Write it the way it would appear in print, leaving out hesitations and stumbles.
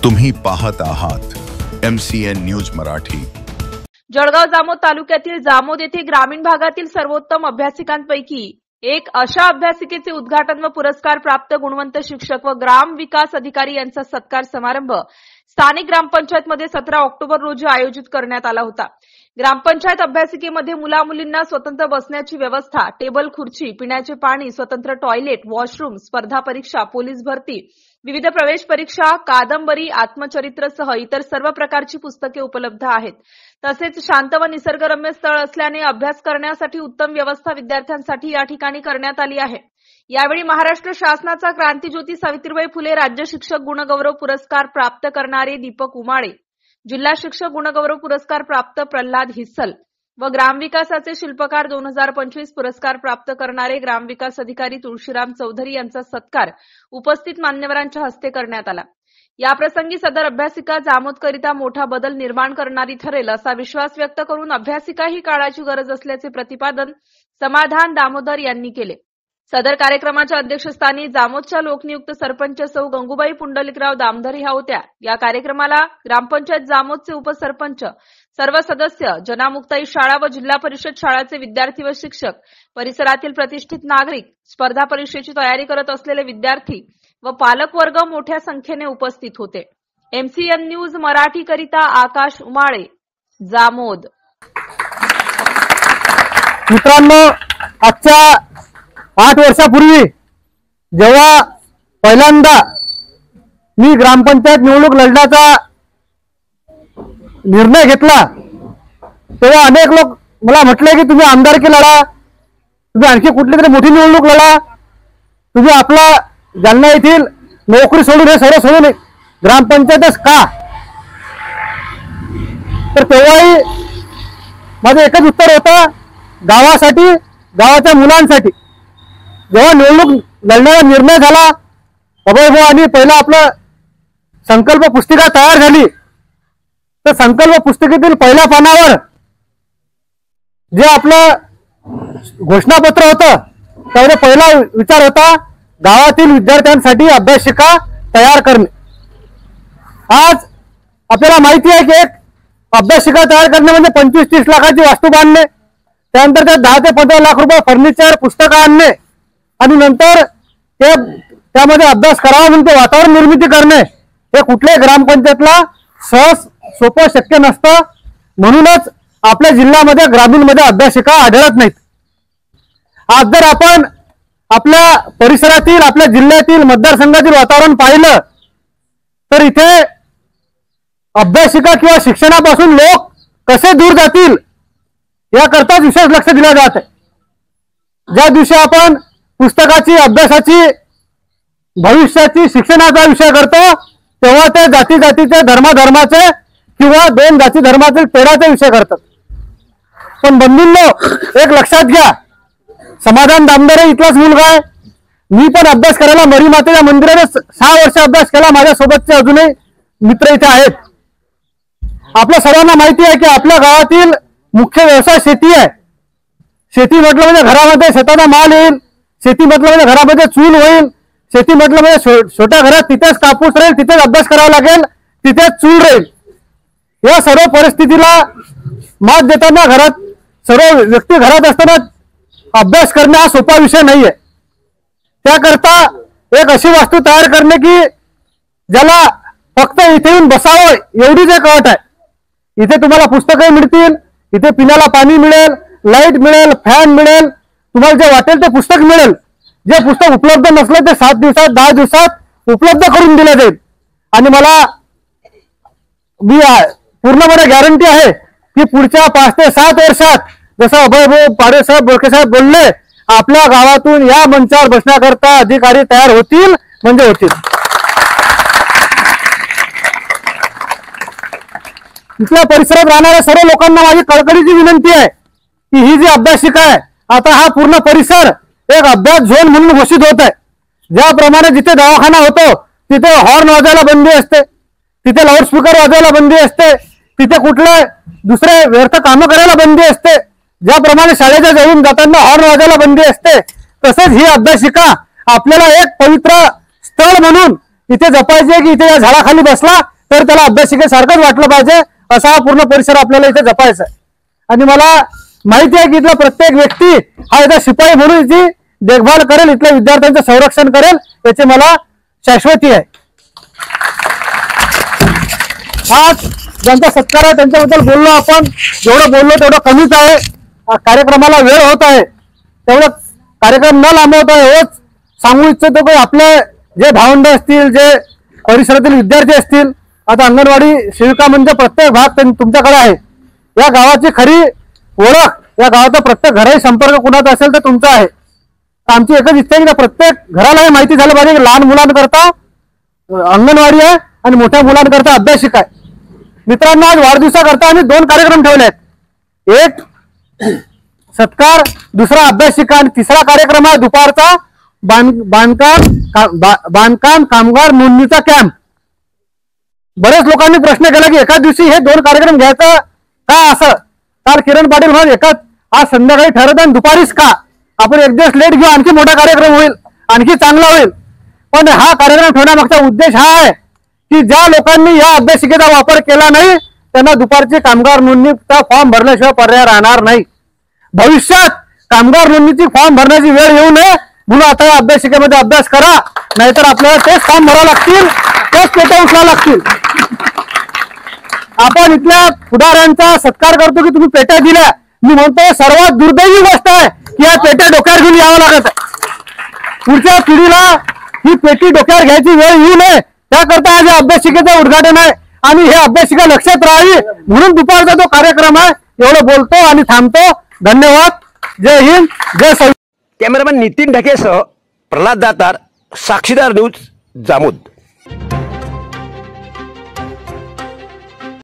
तुम्ही पाहत आहात MCN न्यूज मराठी। जळगाव जामोद तालुक्यातील जामोद येथे ग्रामीण भागातील सर्वोत्तम अभ्यासिकांपैकी एक अशा अभ्यासिकेचे उद्घाटन व पुरस्कार प्राप्त गुणवंत शिक्षक व ग्राम विकास अधिकारी यांचा सत्कार समारंभ स्थानिक ग्रामपंचायतमध्ये 17 ऑक्टोबर रोजी आयोजित करण्यात आला होता। ग्रामपंचायत अभ्यासिकेमध्ये मुला-मुलींना स्वतंत्र बसण्याची व्यवस्था, टेबल खुर्ची, पिण्याचे पाणी, स्वतंत्र टॉयलेट, वॉशरूम, स्पर्धा परीक्षा, पोलीस भरती, विविध प्रवेश परीक्षा, कादंबरी, आत्मचरित्रसह इतर सर्व प्रकारची पुस्तके उपलब्ध आहेत। तसेच शांत व निसर्गरम्य स्थळ असल्याने अभ्यास करण्यासाठी उत्तम व्यवस्था विद्यार्थ्यांसाठी या ठिकाणी करण्यात आली आहे। यावेळी महाराष्ट्र शासनाचा क्रांतिज्योती सावित्रीबाई फुले राज्य शिक्षक गुणगौरव पुरस्कार प्राप्त करणारे दीपक उमाळे, जिल्हा शिक्षक गुणगौरव पुरस्कार प्राप्त प्रल्हाद हिस्सल व ग्रामविकासाचे शिल्पकार 2025 पुरस्कार प्राप्त करणारे ग्रामविकास अधिकारी तुळशीराम चौधरी यांचा सत्कार उपस्थित मान्यवरांच्या हस्ते करण्यात आला। याप्रसंगी सदर अभ्यासिका जामोदकरिता मोठा बदल निर्माण करणारी ठरेल असा विश्वास व्यक्त करून अभ्यासिका ही काळाची गरज असल्याचे प्रतिपादन समाधान दामोदर यांनी केले। सदर कार्यक्रमाच्या अध्यक्षस्थानी जामोदच्या लोकनियुक्त सरपंच सौ गंगूबाई पुंडलिकराव दामधर ह्या होत्या। या कार्यक्रमाला ग्रामपंचायत जामोदचे उपसरपंच, सर्व सदस्य, जनामुक्ताई शाळा व जिल्हा परिषद शाळाचे विद्यार्थी व शिक्षक, परिसरातील प्रतिष्ठित नागरिक, स्पर्धा परीक्षेची तयारी करत असलेले विद्यार्थी व पालक वर्ग मोठ्या संख्येने उपस्थित होते। MCN न्यूज मराठी करिता आकाश उमाळे, जामोद। मित्रांनो, आजच्या 8 वर्षापूर्वी जेव्हा पहिल्यांदा मी ग्रामपंचायत निवडणूक लढण्याचा निर्णय घेतला तेव्हा अनेक लोक मला म्हटले की तुम्ही आमदारकी लढा, तुम्ही आणखी कुठली तरी मोठी निवडणूक लढा, तुम्ही आपला जालना येथील नोकरी सोडून हे सर्व सोडून ग्रामपंचायतच का? तर तेव्हाही माझं एकच उत्तर होतं, गावासाठी, गावाच्या मुलांसाठी। जेव्हा निवडणूक लढण्याचा निर्णय झाला, आणि पहिला आपलं संकल्प पुस्तिका तयार झाली, तर संकल्प पुस्तिकेतील पहिल्या पानावर जे आपलं घोषणापत्र होतं त्यामध्ये पहिला विचार होता गावातील विद्यार्थ्यांसाठी अभ्यासिका तयार करणे। आज आपल्याला माहिती आहे की एक अभ्यासिका तयार करणे म्हणजे 25-30 लाखाची वास्तू बांधणे, त्यानंतर त्या 10 ते 15 लाख रुपये फर्निचर, पुस्तकं आणणे आणि नंतर त्यामध्ये अभ्यास करावा म्हणून ते वातावरण निर्मिती करणे, हे कुठल्याही ग्रामपंचायतला सहज सोपं शक्य नसतं। म्हणूनच आपल्या जिल्ह्यामध्ये ग्रामीणमध्ये अभ्यासिका आढळत नाहीत। आज जर आपण आपल्या परिसरातील, आपल्या जिल्ह्यातील, मतदारसंघातील वातावरण पाहिलं तर इथे अभ्यासिका किंवा शिक्षणापासून लोक कसे दूर जातील याकरताच विशेष लक्ष दिले जात आहे। ज्या दिवशी आपण पुस्तकाची, अभ्यासाची, भविष्याची, शिक्षणाचा विषय करतो तेव्हा ते जाती जातीचे, धर्माचे किंवा 2 जाती धर्मातील तेढाचे विषय करतात। पण बंधूंनो, एक लक्षात घ्या, समाधान दामधर इथलाच मुलगा आहे। मी पण अभ्यास करायला मरी मातेच्या मंदिराने 6 वर्ष अभ्यास केला। माझ्यासोबतचे अजूनही मित्र इथे आहेत। आपल्या सर्वांना माहिती आहे की आपल्या गावातील मुख्य व्यवसाय शेती आहे। शेती म्हटलं म्हणजे घरामध्ये शेताचा माल येईल, शेती म्हटलं म्हणजे घरामध्ये चूल होईल, शेती म्हटलं म्हणजे छोट्या घरात तिथेच कापूस राहील, तिथेच अभ्यास करावा लागेल, तिथेच चूल राहील। या सर्व परिस्थितीला मात देताना घरात सर्व व्यक्ती घरात असताना अभ्यास करणे हा सोपा विषय नाहीये। त्याकरता एक अशी वास्तू तयार करणे की ज्याला फक्त इथे येऊन बसावं एवढीच एक अट आहे। इथे तुम्हाला पुस्तकं मिळतील, इथे पिण्याला पाणी मिळेल, लाईट मिळेल, फॅन मिळेल, तुम्हाला जे वाटेल ते पुस्तक मिळेल। जे पुस्तक उपलब्ध नसलं ते 7 दिवसात, 10 दिवसात उपलब्ध करून दिले जाईल। आणि मी पूर्णपणे गॅरंटी आहे की पुढच्या 5 ते 7 वर्षात जसं अभयभाऊ पाडेसाहेब, बोरखेसाहेब बोलले, आपल्या गावातून या मंचावर बसण्याकरता अधिकारी तयार होतील म्हणजे होतील। इथल्या परिसरात राहणाऱ्या सर्व लोकांना माझी कळकळीची विनंती आहे की ही जी अभ्यासिका आहे, आता हा पूर्ण परिसर एक अभ्यास झोन म्हणून घोषित होत आहे। ज्याप्रमाणे जिथे दवाखाना होतो तिथे हॉर्न वाजवायला बंदी असते, तिथे लाऊडस्पीकर वाजवायला बंदी असते, तिथे कुठले दुसरे व्यर्थ कामं करायला बंदी असते, ज्याप्रमाणे शाळेच्या जवळून जाताना हॉर्न वाजवायला बंदी असते, तसेच ही अभ्यासिका आपल्याला एक पवित्र स्थळ म्हणून इथे जपायचे की इथे या झाडाखाली बसला तर त्याला अभ्यासिकेसारखंच वाटलं पाहिजे, असा हा पूर्ण परिसर आपल्याला इथे जपायचा आहे. आणि मला माहिती आहे की इथला प्रत्येक व्यक्ती हा इथं शिपाई म्हणून इथे देखभाल करेल, इथल्या विद्यार्थ्यांचं संरक्षण करेल, याची मला शाश्वती आहे. आज ज्यांचा सत्कार आहे त्यांच्याबद्दल बोललो आपण, जेवढं बोललो तेवढं कमीच आहे. कार्यक्रमाला वेळ होत आहे, तेवढं कार्यक्रम न लांबवता हेच सांगू इच्छितो की आपले जे भावंड असतील, जे परिसरातील विद्यार्थी असतील, आता अंगणवाडी सेविका म्हणजे प्रत्येक भाग तुमच्याकडे आहे. या गावाची खरी ओळख, या गावाचा प्रत्येक घराही संपर्क कुणाचा असेल तर तुमचा आहे. आमची एकच इच्छा आहे की प्रत्येक घराला हे माहिती झालं पाहिजे की लहान मुलांकरता अंगणवाडी आहे आणि मोठ्या मुलांकरता अभ्यासिका आहे. मित्रांनो, आज वाढदिवसाकरता आम्ही 2 कार्यक्रम ठेवले आहेत. एक सत्कार, दुसरा अभ्यासिका आणि तिसरा कार्यक्रम आहे दुपारचा बांधकाम कामगार नोंदणीचा कॅम्प. बरेच लोकांनी प्रश्न केला की एकाच दिवशी हे 2 कार्यक्रम घ्यायचं का असं. काल किरण पाटील म्हणून एकाच आज संध्याकाळी ठरत आणि दुपारीच का, आपण एक दिवस लेट घेऊ, आणखी मोठा कार्यक्रम होईल, आणखी चांगला होईल. पण हा कार्यक्रम ठेवण्यामागचा उद्देश हा आहे की ज्या लोकांनी या अभ्यासिकेचा वापर केला नाही त्यांना दुपारची कामगार नोंदणीचा फॉर्म भरल्याशिवाय पर्याय राहणार नाही. भविष्यात कामगार नोंदणीची फॉर्म भरण्याची वेळ येऊ नये म्हणून आता या अभ्यासिकेमध्ये अभ्यास करा, नाहीतर आपल्याला तेच फॉर्म भरावं लागतील, तेच पेट्या उचलावं लागतील. आपण इथल्या पुढाऱ्यांचा सत्कार करतो की तुम्ही पेट्या दिल्या. मी म्हणतो सर्वात दुर्दैवी गोष्ट आहे की या पेट्या डोक्यावर घेऊन यावं लागत आहे. पुढच्या पिढीला ही पेटी डोक्यावर घ्यायची वेळ येऊ नये त्याकरता आज या अभ्यासिकेचं उद्घाटन आहे आणि हे अभ्यासिका लक्षात राहावी म्हणून दुपारचा तो कार्यक्रम आहे. एवढं बोलतो आणि थांबतो. धन्यवाद. जय हिंद, जय संविधान. कॅमेरामॅन नितीन ढकेसह प्रल्हाद दातार, साक्षीदार न्यूज, जामोद.